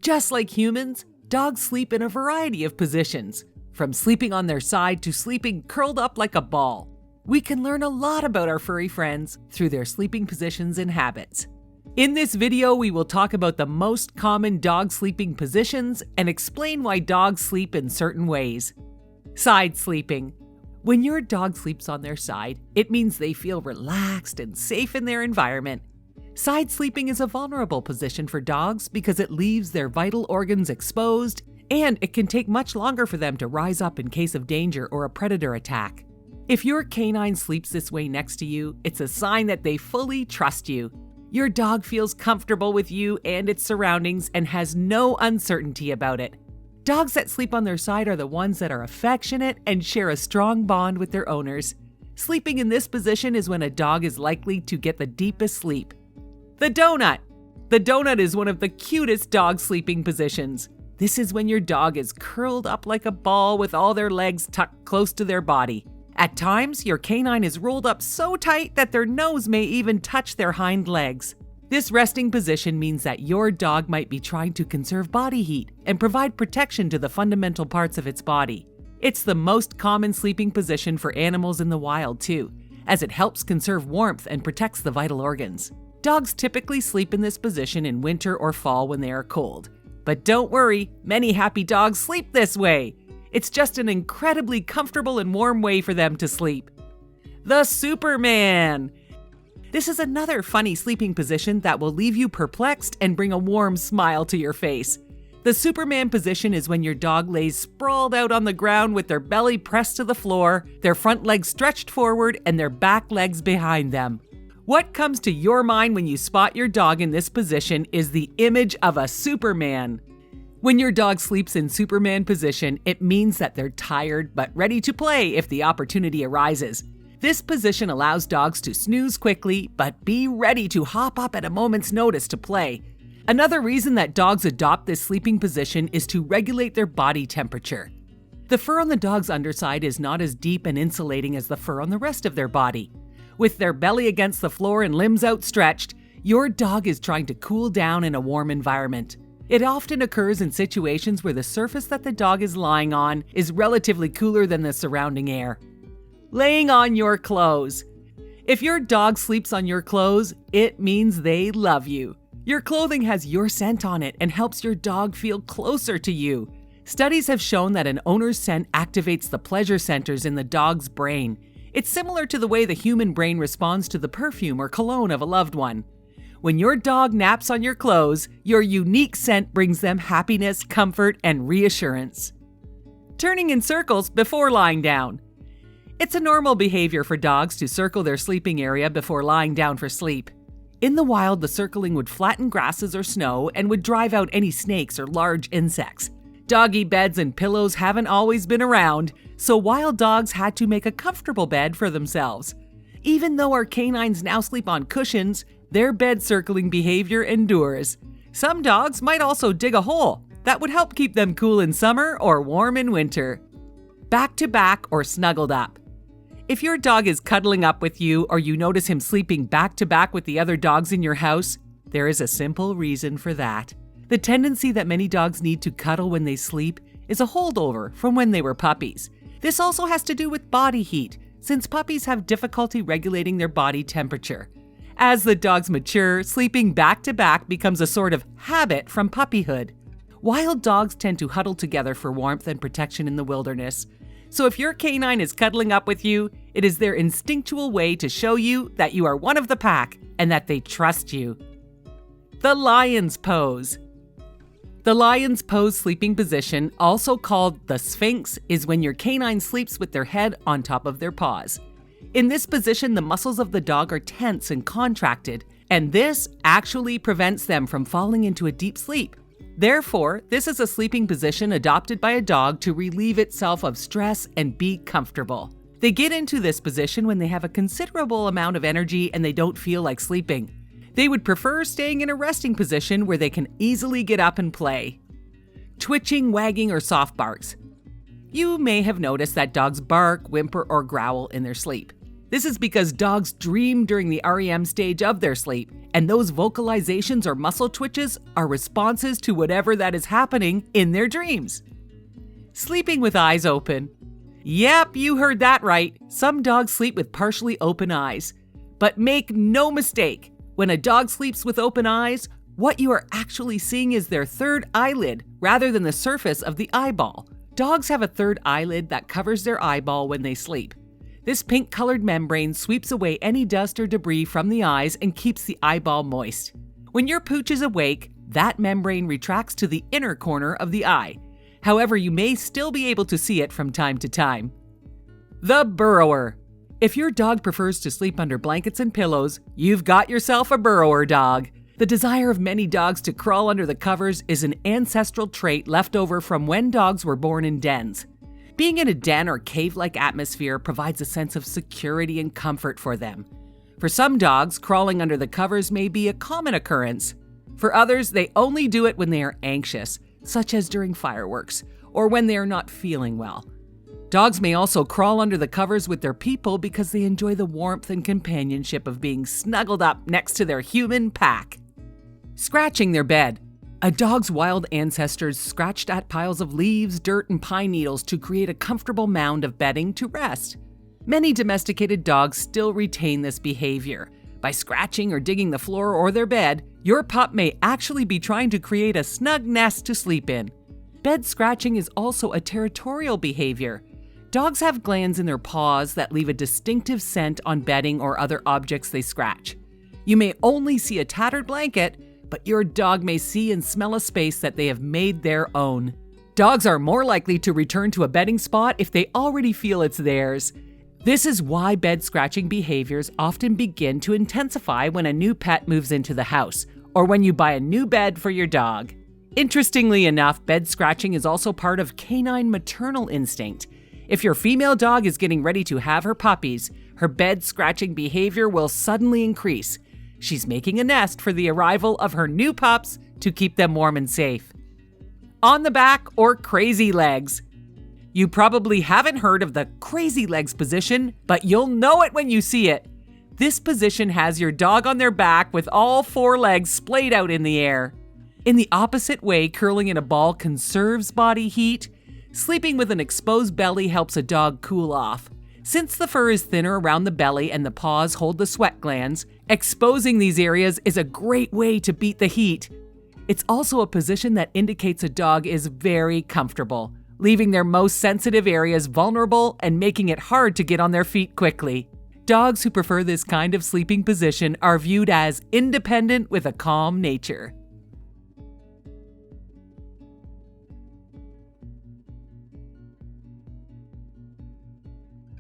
Just like humans, dogs sleep in a variety of positions, from sleeping on their side to sleeping curled up like a ball. We can learn a lot about our furry friends through their sleeping positions and habits. In this video, we will talk about the most common dog sleeping positions and explain why dogs sleep in certain ways. Side sleeping. When your dog sleeps on their side, it means they feel relaxed and safe in their environment. Side sleeping is a vulnerable position for dogs because it leaves their vital organs exposed, and it can take much longer for them to rise up in case of danger or a predator attack. If your canine sleeps this way next to you, it's a sign that they fully trust you. Your dog feels comfortable with you and its surroundings and has no uncertainty about it. Dogs that sleep on their side are the ones that are affectionate and share a strong bond with their owners. Sleeping in this position is when a dog is likely to get the deepest sleep. The donut. The donut is one of the cutest dog sleeping positions. This is when your dog is curled up like a ball with all their legs tucked close to their body. At times, your canine is rolled up so tight that their nose may even touch their hind legs. This resting position means that your dog might be trying to conserve body heat and provide protection to the fundamental parts of its body. It's the most common sleeping position for animals in the wild too, as it helps conserve warmth and protects the vital organs. Dogs typically sleep in this position in winter or fall when they are cold. But don't worry, many happy dogs sleep this way. It's just an incredibly comfortable and warm way for them to sleep. The Superman. This is another funny sleeping position that will leave you perplexed and bring a warm smile to your face. The Superman position is when your dog lays sprawled out on the ground with their belly pressed to the floor, their front legs stretched forward, and their back legs behind them. What comes to your mind when you spot your dog in this position is the image of a Superman. When your dog sleeps in Superman position, it means that they're tired but ready to play if the opportunity arises. This position allows dogs to snooze quickly but be ready to hop up at a moment's notice to play. Another reason that dogs adopt this sleeping position is to regulate their body temperature. The fur on the dog's underside is not as deep and insulating as the fur on the rest of their body. With their belly against the floor and limbs outstretched, your dog is trying to cool down in a warm environment. It often occurs in situations where the surface that the dog is lying on is relatively cooler than the surrounding air. Laying on your clothes. If your dog sleeps on your clothes, it means they love you. Your clothing has your scent on it and helps your dog feel closer to you. Studies have shown that an owner's scent activates the pleasure centers in the dog's brain. It's similar to the way the human brain responds to the perfume or cologne of a loved one. When your dog naps on your clothes, your unique scent brings them happiness, comfort, and reassurance. Turning in circles before lying down. It's a normal behavior for dogs to circle their sleeping area before lying down for sleep. In the wild, the circling would flatten grasses or snow and would drive out any snakes or large insects. Doggy beds and pillows haven't always been around, so wild dogs had to make a comfortable bed for themselves. Even though our canines now sleep on cushions, their bed circling behavior endures. Some dogs might also dig a hole. That would help keep them cool in summer or warm in winter. Back to back or snuggled up. If your dog is cuddling up with you or you notice him sleeping back to back with the other dogs in your house, there is a simple reason for that. The tendency that many dogs need to cuddle when they sleep is a holdover from when they were puppies. This also has to do with body heat, since puppies have difficulty regulating their body temperature. As the dogs mature, sleeping back to back becomes a sort of habit from puppyhood. Wild dogs tend to huddle together for warmth and protection in the wilderness. So if your canine is cuddling up with you, it is their instinctual way to show you that you are one of the pack and that they trust you. The lion's pose. The lion's pose sleeping position, also called the Sphinx, is when your canine sleeps with their head on top of their paws. In this position, the muscles of the dog are tense and contracted, and this actually prevents them from falling into a deep sleep. Therefore, this is a sleeping position adopted by a dog to relieve itself of stress and be comfortable. They get into this position when they have a considerable amount of energy and they don't feel like sleeping. They would prefer staying in a resting position where they can easily get up and play. Twitching, wagging, or soft barks. You may have noticed that dogs bark, whimper, or growl in their sleep. This is because dogs dream during the REM stage of their sleep, And those vocalizations or muscle twitches are responses to whatever that is happening in their dreams. Sleeping with eyes open. Yep, you heard that right. Some dogs sleep with partially open eyes. But make no mistake, when a dog sleeps with open eyes, what you are actually seeing is their third eyelid rather than the surface of the eyeball. Dogs have a third eyelid that covers their eyeball when they sleep. This pink-colored membrane sweeps away any dust or debris from the eyes and keeps the eyeball moist. When your pooch is awake, that membrane retracts to the inner corner of the eye. However, you may still be able to see it from time to time. The burrower. If your dog prefers to sleep under blankets and pillows, you've got yourself a burrower dog. The desire of many dogs to crawl under the covers is an ancestral trait left over from when dogs were born in dens. Being in a den or cave-like atmosphere provides a sense of security and comfort for them. For some dogs, crawling under the covers may be a common occurrence. For others, they only do it when they are anxious, such as during fireworks, or when they are not feeling well. Dogs may also crawl under the covers with their people because they enjoy the warmth and companionship of being snuggled up next to their human pack. Scratching their bed. A dog's wild ancestors scratched at piles of leaves, dirt, and pine needles to create a comfortable mound of bedding to rest. Many domesticated dogs still retain this behavior. By scratching or digging the floor or their bed, your pup may actually be trying to create a snug nest to sleep in. Bed scratching is also a territorial behavior. Dogs have glands in their paws that leave a distinctive scent on bedding or other objects they scratch. You may only see a tattered blanket, but your dog may see and smell a space that they have made their own. Dogs are more likely to return to a bedding spot if they already feel it's theirs. This is why bed scratching behaviors often begin to intensify when a new pet moves into the house, or when you buy a new bed for your dog. Interestingly enough, bed scratching is also part of canine maternal instinct. If your female dog is getting ready to have her puppies, her bed scratching behavior will suddenly increase. She's making a nest for the arrival of her new pups to keep them warm and safe. On the back or crazy legs. You probably haven't heard of the crazy legs position, but you'll know it when you see it. This position has your dog on their back with all four legs splayed out in the air. In the opposite way, curling in a ball conserves body heat. Sleeping with an exposed belly helps a dog cool off. Since the fur is thinner around the belly and the paws hold the sweat glands, exposing these areas is a great way to beat the heat. It's also a position that indicates a dog is very comfortable, leaving their most sensitive areas vulnerable and making it hard to get on their feet quickly. Dogs who prefer this kind of sleeping position are viewed as independent with a calm nature.